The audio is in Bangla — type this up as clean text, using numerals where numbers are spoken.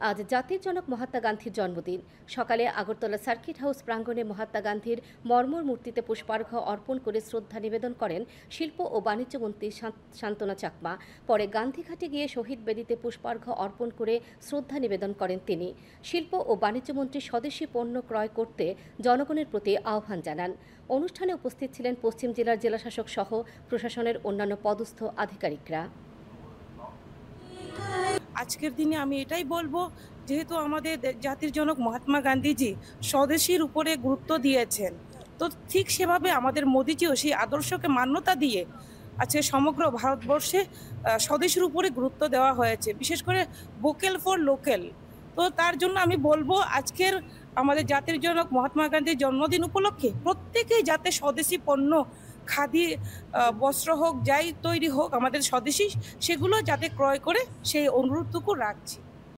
আজ জাতির জনক মহাত্মা গান্ধীর জন্মদিন। সকালে আগরতলা সার্কিট হাউস প্রাঙ্গণে মহাত্মা গান্ধীর মর্মর মূর্তিতে পুষ্পার্ঘ্য অর্পণ করে শ্রদ্ধা নিবেদন করেন শিল্প ও বাণিজ্য মন্ত্রী শান্তনা চাকমা। পরে গান্ধীঘাটে গিয়ে শহীদ বেদিতে পুষ্পার্ঘ্য অর্পণ করে শ্রদ্ধা নিবেদন করেন তিনি। শিল্প ও বাণিজ্য মন্ত্রী স্বদেশি পণ্য ক্রয় করতে জনগণের প্রতি আহ্বান জানান। অনুষ্ঠানে উপস্থিত ছিলেন পশ্চিম জেলার জেলাশাসক সহ প্রশাসনের অন্যান্য পদস্থ আধিকারিকরা। আজকের দিনে আমি এটাই বলবো, যেহেতু আমাদের জাতির জনক মহাত্মা গান্ধীজি স্বদেশীর উপরে গুরুত্ব দিয়েছেন, তো ঠিক সেভাবে আমাদের মোদিজিও সেই আদর্শকে মান্যতা দিয়ে আজকে সমগ্র ভারতবর্ষে স্বদেশীর উপরে গুরুত্ব দেওয়া হয়েছে, বিশেষ করে ভোকাল ফর লোকাল। তো তার জন্য আমি বলবো, আজকের আমাদের জাতির জনক মহাত্মা গান্ধীর জন্মদিন উপলক্ষে প্রত্যেকেই যাতে স্বদেশি পণ্য, খাদি বস্ত্র হোক, যাই তৈরি হোক আমাদের স্বদেশি, সেগুলো যাতে ক্রয় করে সেই অনুরোধটুকু রাখছি।